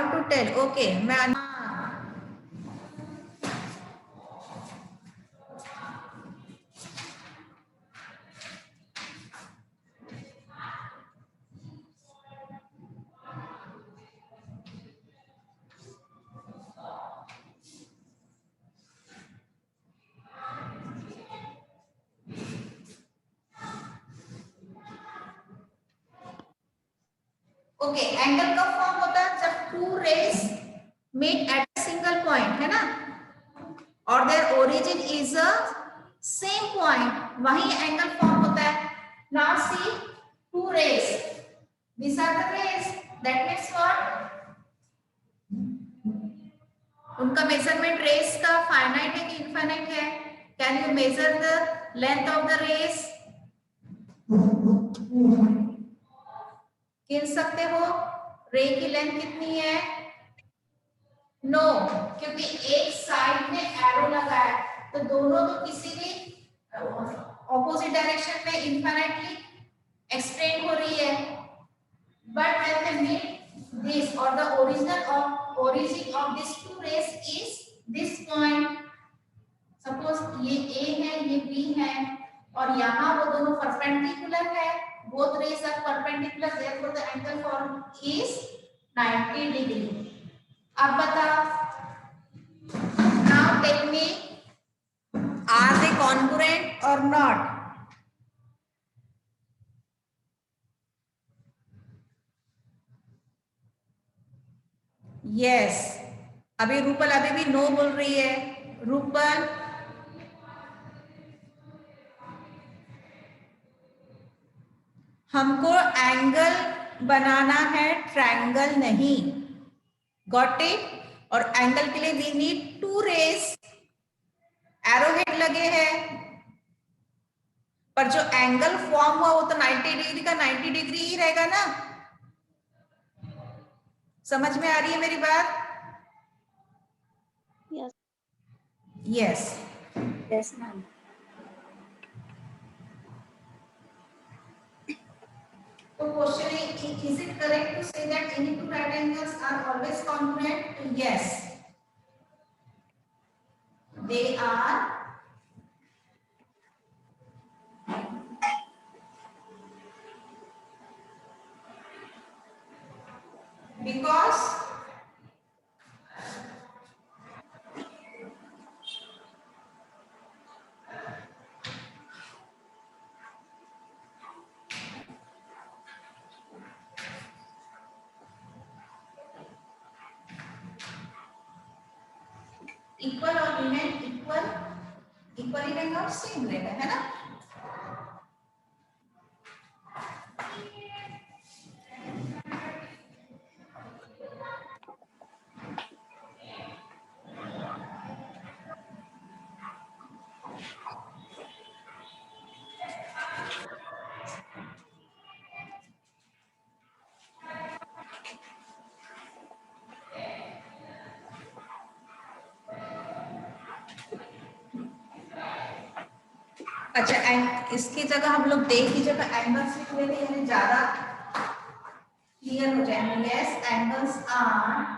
want to tell. Okay, मैं okay angle कब form होता है? जब two rays meet at single point, है ना, और their origin is a same point, वही एंगल फॉर्म होता है. Now see two rays, these are the rays, that means what? उनका मेजरमेंट रेस का फाइनाइट है कि इनफाइनाइट है? Can you measure the length of the rays? गिन सकते हो रे की लेंथ कितनी है? नो, क्योंकि एक साइड में एरो लगा है, तो दोनों तो किसी भी ऑपोजिट डायरेक्शन में इनफाइनाइटली एक्सटेंड हो रही है. But when they meet this और the origin of these two rays is this point. Suppose ये A है, ये B है, और यहाँ वो दोनों परपेंडिकुलर है. Both rays are perpendicular, therefore the angle formed is 90 degree. अब बताओ, now tell me, are they congruent or not? Yes. अभी रूपल अभी भी नो बोल रही है. रूपल, हमको एंगल बनाना है, ट्रायंगल नहीं. Got it? और एंगल के लिए we need two rays, arrow head लगे हैं, पर जो एंगल फॉर्म हुआ वो तो 90 डिग्री का 90 डिग्री ही रहेगा ना. समझ में आ रही है मेरी बात? Yes yes ma'am. तो क्वेश्चन है, is it correct to say that any two right angles are always congruent? Yes, they are. Because equal और रिमेन इक्वल, इक्वल ही रहेगा और सेम रहेगा, है ना. अच्छा, इसकी जगह हम लोग डे की जगह एंगल्स लिख लेते हैं, ज्यादा क्लियर हो जाएंगे. Yes, angles are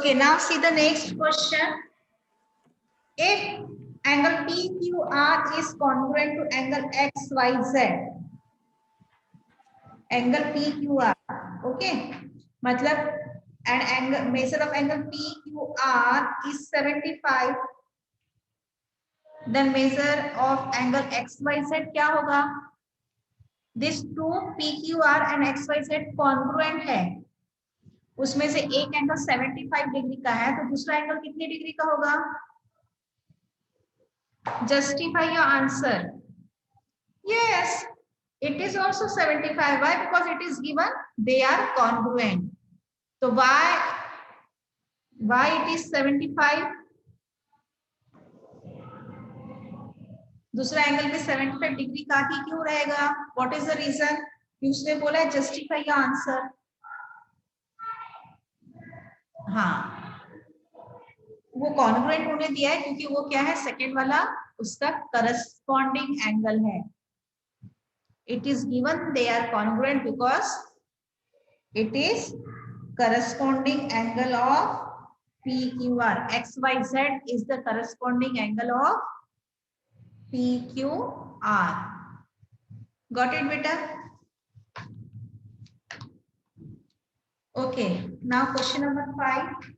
okay. Now see the next question. If angle PQR is congruent to angle XYZ, angle PQR, okay, मतलब and angle measure of angle PQR is 75, then measure of angle XYZ क्या होगा? This two PQR and XYZ congruent है, उसमें से एक angle 75 degree का है, तो दूसरा एंगल कितने डिग्री का होगा? Justify your answer. Yes, it is also 75. Why? Because it is given they are congruent. तो why it is 75? दूसरा एंगल में 75 डिग्री का ही क्यों रहेगा? What is the reason? उसने बोला है जस्टिफाई योर आंसर। हाँ, वो कॉन्ग्रुएंट होने दिया है क्योंकि वो क्या है, सेकेंड वाला उसका करस्पॉन्डिंग एंगल है। It is given they are congruent because it is corresponding angle of PQR. XYZ is the corresponding angle of PQR. Got it, beta? Okay. Now question number 5.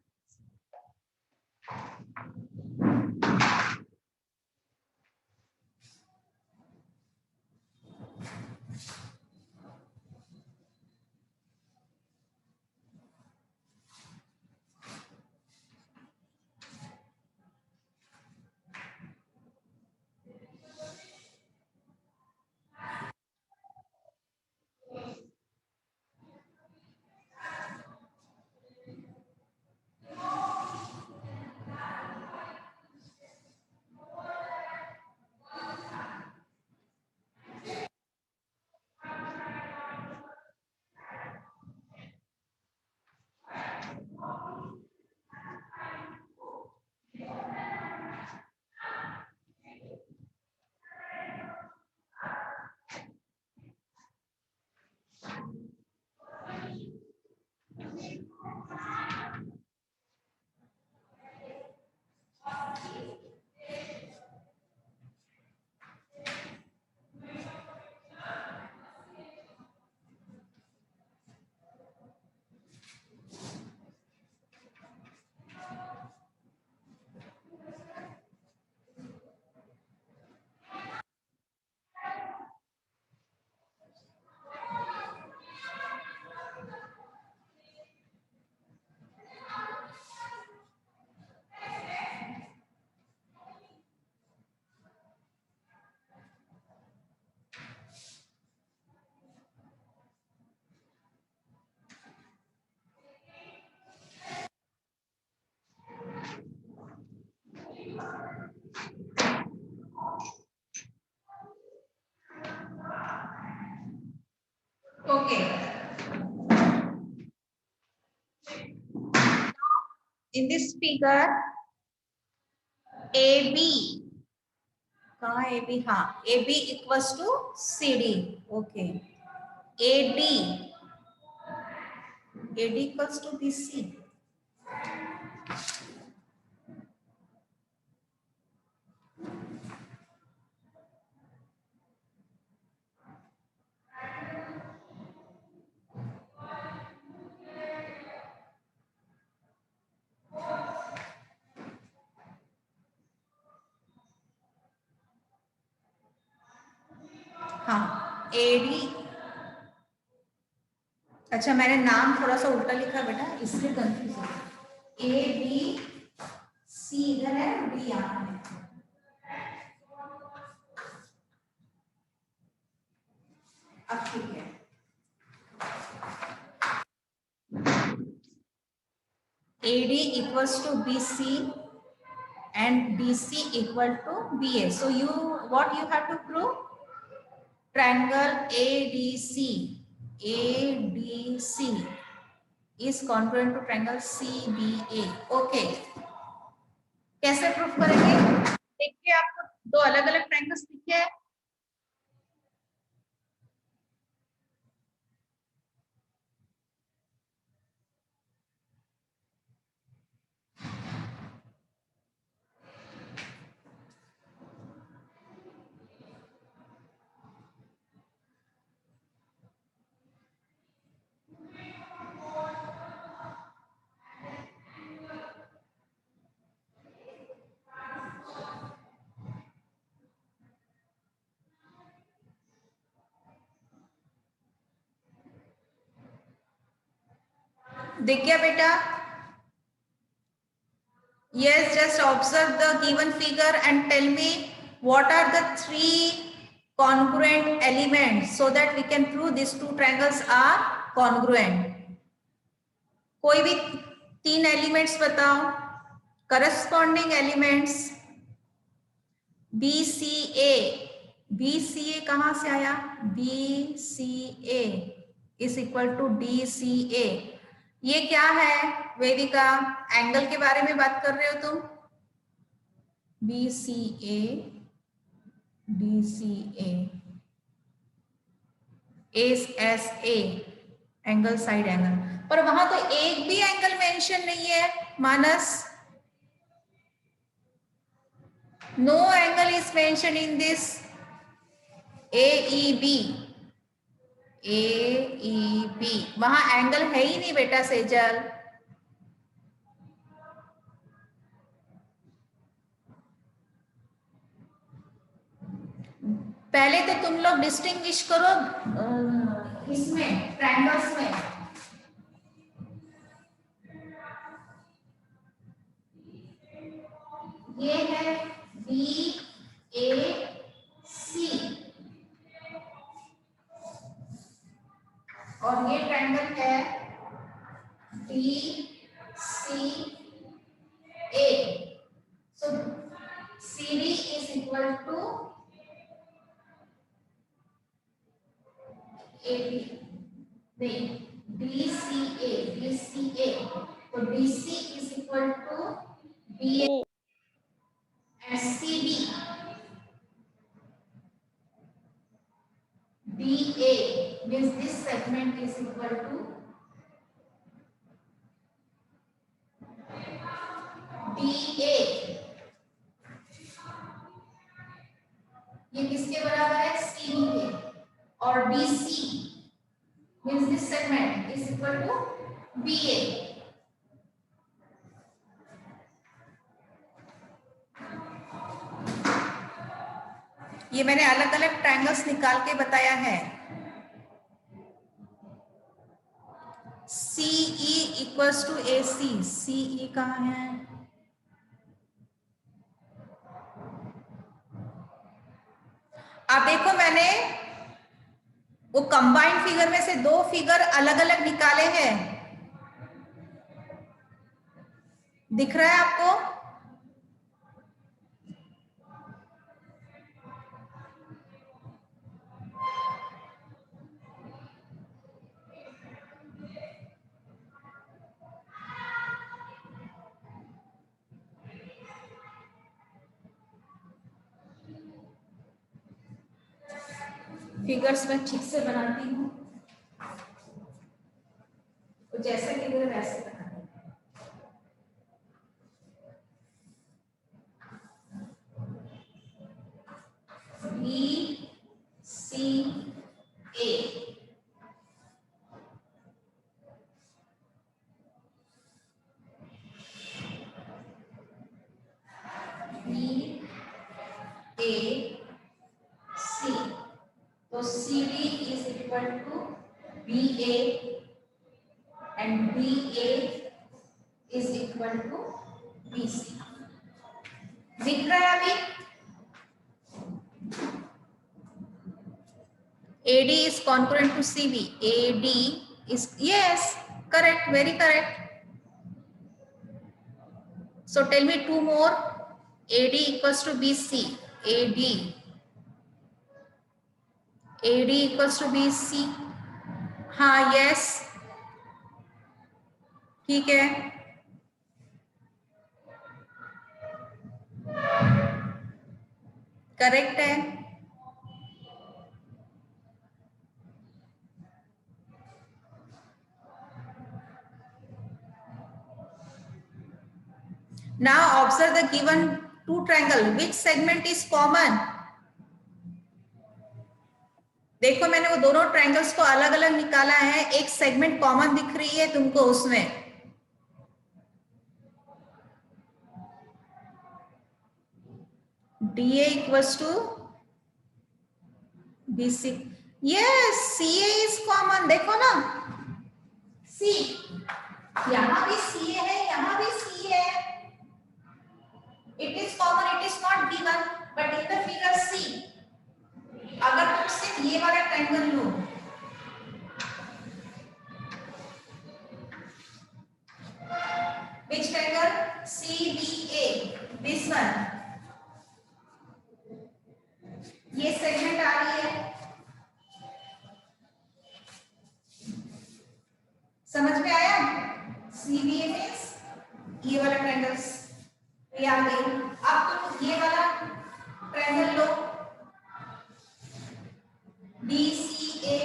Okay. In this figure, AB, कहाँ AB? हाँ, AB equals to CD. Okay. AD equals to BC. हाँ, AD। अच्छा, मैंने नाम थोड़ा सा उल्टा लिखा बेटा, इसलिए कंफ्यूज हो। AD, C इधर है, B यहाँ है। अब ठीक है। AD equals to BC and BC equal to BA. So what you have to prove? Triangle ADC is congruent to triangle CBA. Okay. कैसे प्रूफ करेंगे? देखिए, आपको दो अलग अलग ट्रायंगल्स दिखे हैं। देख गया बेटा? Yes, just observe the given figure and tell me what are the three congruent elements so that we can prove these two triangles are congruent. कोई भी 3 एलिमेंट्स बताओ, करस्पॉन्डिंग एलिमेंट्स। BCA, BCA कहां से आया? BCA is equal to DCA। ये क्या है वेदिका? Angle के बारे में बात कर रहे हो तुम? BCA DCA SA angle, side angle. पर वहां तो एक भी एंगल मेंशन नहीं है Manas. No angle is mention in this AEB। AEB वहां एंगल है ही नहीं बेटा सेजल। पहले तो तुम लोग डिस्टिंग्विश करो इसमें ट्रायंगल्स में। ये है BAC और ये ट्रायंगल है DCA। So CD is equal to AB, नहीं DCA। तो DC is equal to BA SCB। BA means this segment is equal to BA। ये किसके बराबर है? CD के। और BC means this segment is equal to BA। ये मैंने अलग अलग ट्रायंगल्स निकाल के बताया है। CE equals to AC। CE कहाँ है? आप देखो मैंने वो कंबाइंड फिगर में से 2 फिगर अलग अलग निकाले हैं, दिख रहा है आपको? फिगर्स मैं ठीक से बनाती हूँ, तो जैसे फिगर वैसे बनाती हूँ। BCA BAC। तो CD is equal to BA and BA is equal to BC। दिख रहा है अभी? AD is congruent to CB। AD is, yes, correct, very correct। So tell me 2 more। AD equals to BC। AD equals to BC। हाँ, yes, ठीक है। Correct है। Now observe the given 2 triangle, which segment is common? देखो मैंने वो दोनों triangles को अलग अलग निकाला है, एक सेगमेंट कॉमन दिख रही है तुमको उसमें। DA equals to BC। yes, CA is common। देखो ना, C यहां भी CA है, यहां भी CA है। It is common, it is not given, but in the figure C, अगर तुम सिर्फ ये वाला triangle low, Which triangle? CBA. This one. ये सेगमेंट आ रही है, समझ में आया? CBA मीन्स ये वाला ट्रायंगल्स, ये आ गई। अब तुम ये वाला triangle low, DCA।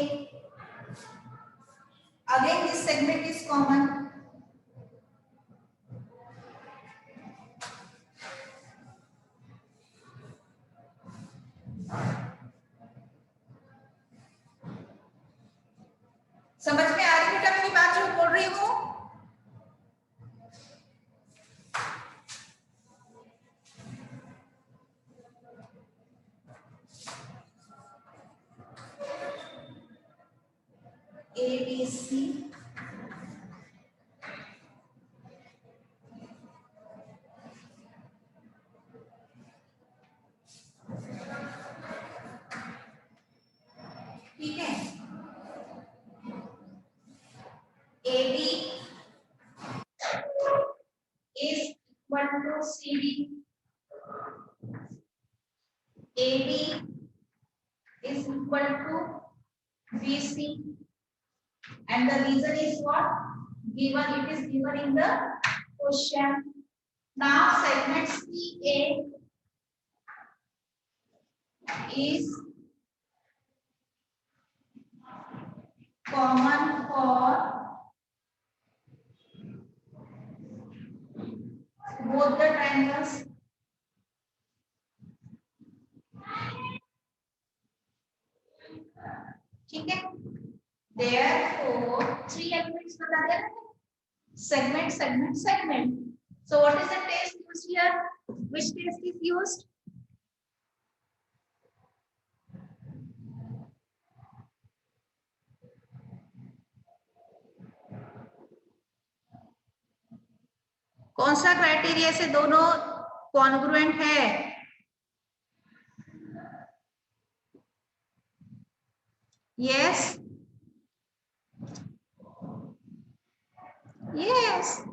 Again this segment is common. समझ में आ रही बेटा मेरी बात जो बोल रही हूँ? ABC, ठीक है। AB is equal to CD, AB is equal to BC, and the reason is what? Given, it is given in the question. Now segment CA is common for both the triangles, ठीक है। Therefore, three elements बता दिया ना, segment, segment, segment. So what is the test used here? Which test is used? कौन सा criteria से दोनों congruent है? Yes, yes.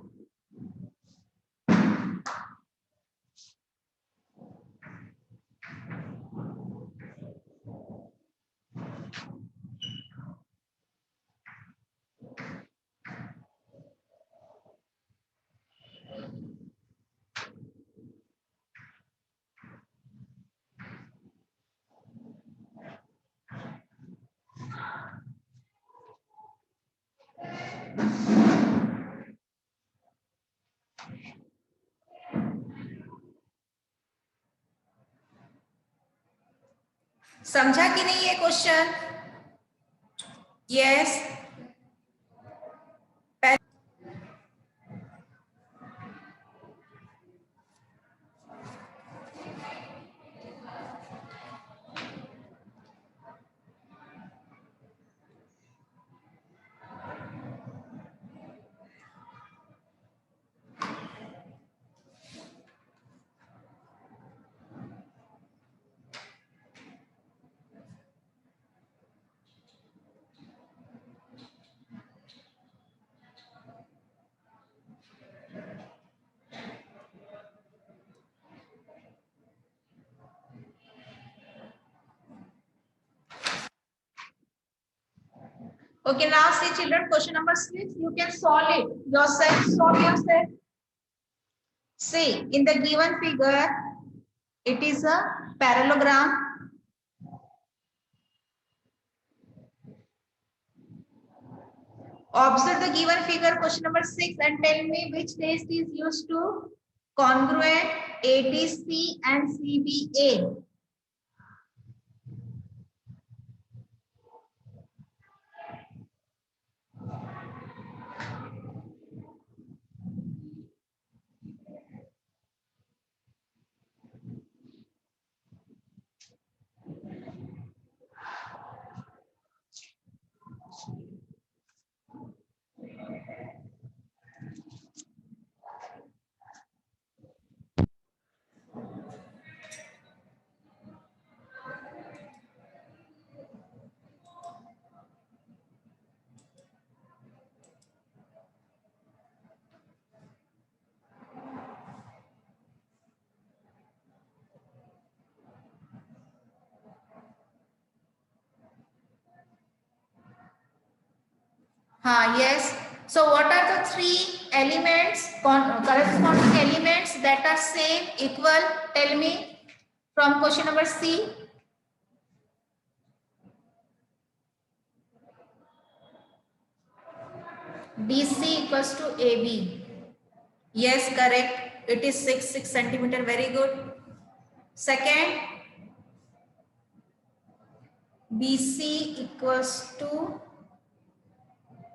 समझा कि नहीं ये question? Yes. Okay, now see children, question number 6. You can solve it yourself. Solve yourself. See, in the given figure, it is a parallelogram. Observe the given figure, question number 6, and tell me which test is used to congruent ATC and CBA. हाँ, yes. So what are the three elements, corresponding elements that are same, equal? Tell me from question number C. BC equals to AB. Yes, correct. It is 6 centimeter. Very good. Second, BC equals to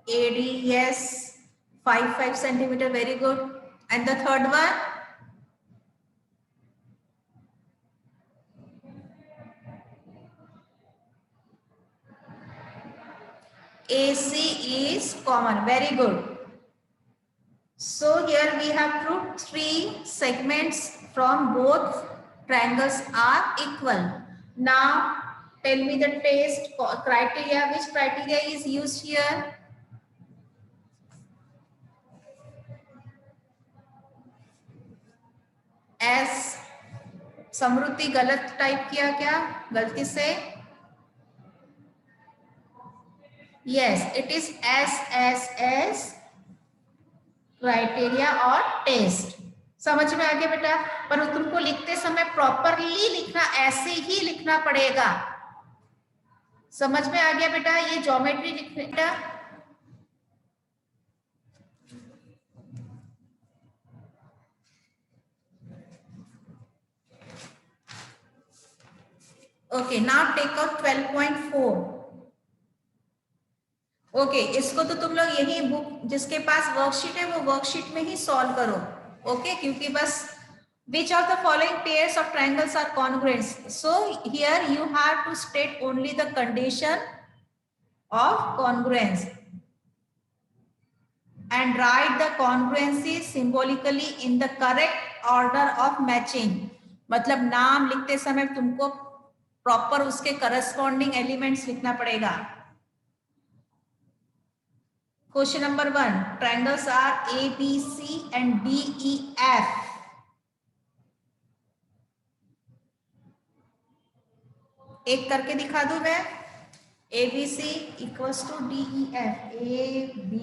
AD. Yes, 5 centimeter. Very good. And the third one, AC is common. Very good. So here we have proved three segments from both triangles are equal. Now tell me the test criteria. Which criteria is used here? S Samriddhi गलत type किया क्या गलती से? Yes, it is S criteria और test. समझ में आ गया बेटा? पर तुमको लिखते समय प्रॉपरली लिखना, ऐसे ही लिखना पड़ेगा। समझ में आ गया बेटा? ये ज्योमेट्री लिखना। Okay, now take out 12.4। Okay, इसको तो तुम लोग यही बुक जिसके पास वर्कशीट है वो वर्कशीट में ही सॉल्व करो। ओके, क्योंकि बस which of the following pairs of triangles are congruent? So here you have to state only the condition of congruence and write the congruency symbolically in the correct order of matching। मतलब नाम लिखते समय तुमको proper उसके corresponding elements लिखना पड़ेगा। Question number 1, triangles are ABC and DEF। एक करके दिखा दूं मैं। ABC equals to DEF। AB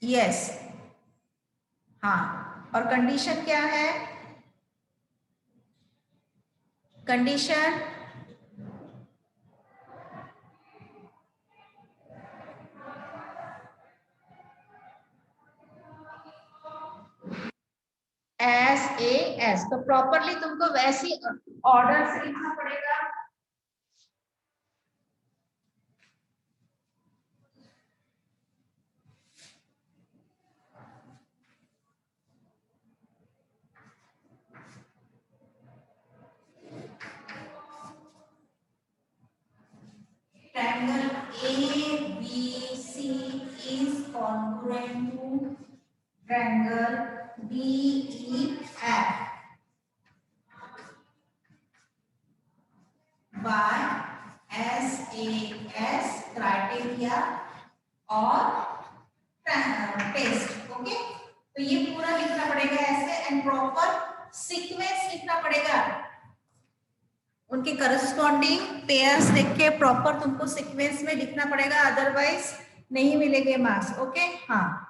yes. हाँ, और कंडीशन क्या है? Condition SAS। तो प्रॉपरली तुमको वैसी ऑर्डर से लिखना पड़ेगा। Triangle ABC is congruent to triangle DEF by SAS criteria और टेस्ट। ओके, तो ये पूरा लिखना पड़ेगा ऐसे एंड प्रॉपर सीक्वेंस लिखना पड़ेगा। उनके करस्पॉन्डिंग पेयर्स देख के प्रॉपर तुमको सीक्वेंस में लिखना पड़ेगा, अदरवाइज नहीं मिलेंगे मार्क्स। ओके, हाँ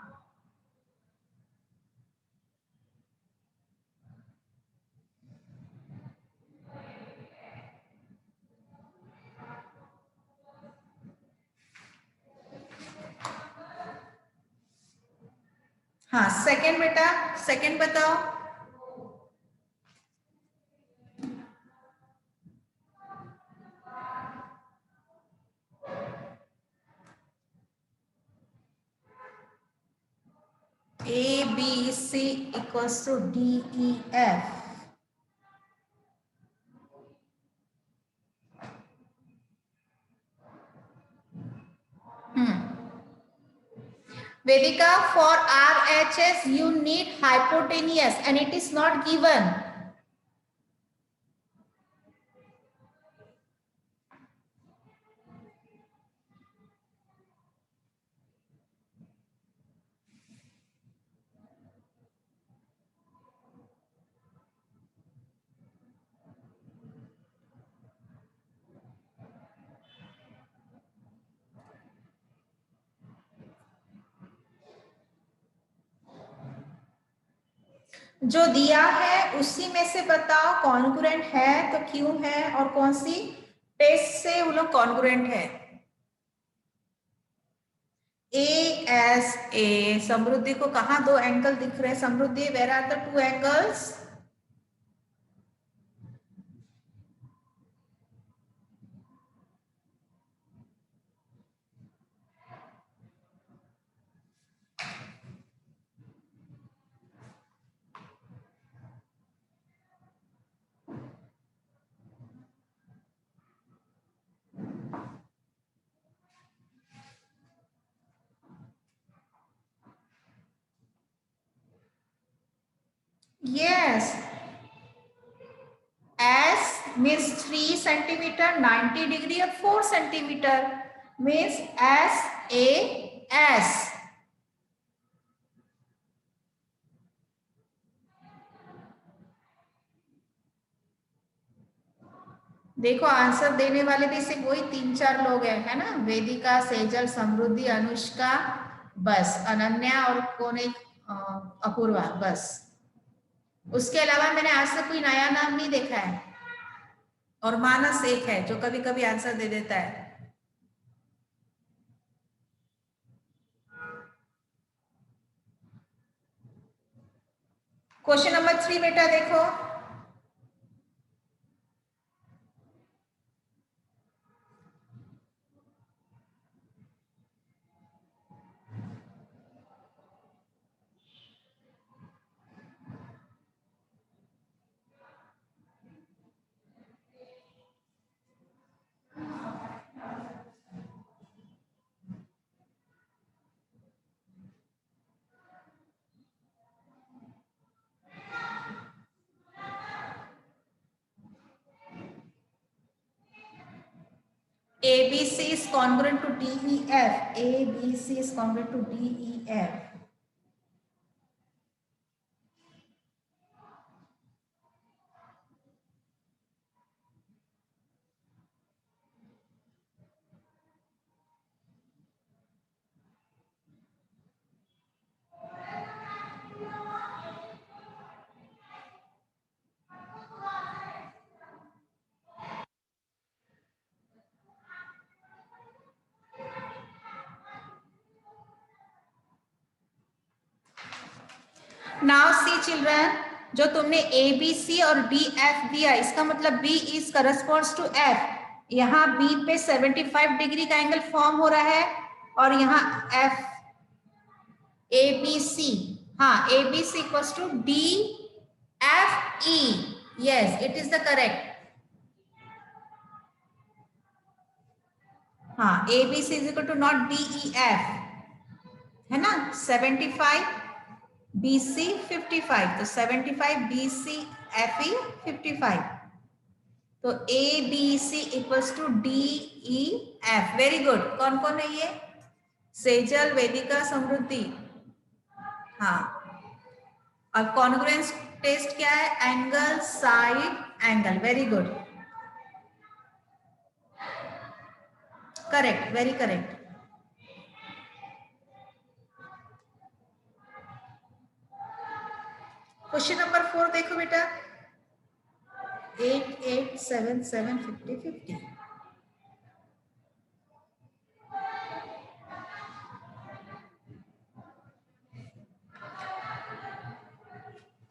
हाँ। सेकंड बेटा, सेकंड बताओ। ABC equals to DEF। Vedika, for RHS you need hypotenuse and it is not given। जो दिया है उसी में से बताओ कॉन्ग्रुएंट है तो क्यों है, और कौन सी टेस्ट से वो लोग कॉन्ग्रुएंट है। ए समृद्धि को कहा दो एंगल दिख रहे हैं? Samriddhi, where are the two angles? Yes, S means 3 centimeter, 90 degree और 4 centimeter means SAS. देखो आंसर देने वाले भी सिर्फ वही 3-4 लोग हैं, है ना? वेदिका, सेजल, समृद्धि, अनुष्का, बस अनन्या और कौन एक अपूर्वा, बस। उसके अलावा मैंने आज तक कोई नया नाम नहीं देखा है। और मानस एक है जो कभी कभी आंसर दे देता है। क्वेश्चन नंबर 3 बेटा देखो। ABC is congruent to DEF. ABC is congruent to DEF. Now see children, जो तुमने ABC और DF दिया, इसका मतलब B is corresponds to F. यहाँ B पे 75 डिग्री का एंगल फॉर्म हो रहा है और यहाँ F ABC, हाँ ABC equals to DFE. Yes, it is the correct. हाँ ABC is equal to not DEF, है ना? 75 BC 55, तो 75 BC FE 55, तो ABC equals to DEF. Very good. कौन कौन है ये? सेजल, वेदिका, समृद्धि. हाँ, और कॉन्ग्रुएंस टेस्ट क्या है? Angle, side, angle. Very good, correct, very correct. Question number 4 देखो बेटा. 8 8 7 7 50 50.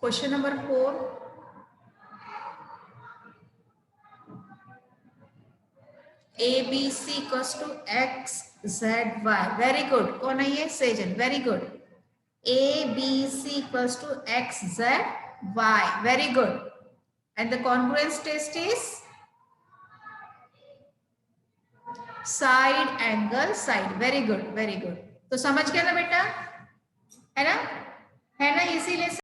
Question number 4. ABC equals to XZY. Very good. कौन है ये? Sejal. Very good. ABC equals to XZY. Very good. And the congruence test is side angle side. Very good, very good. तो समझ गया ना बेटा? है ना? है ना? इसीलिए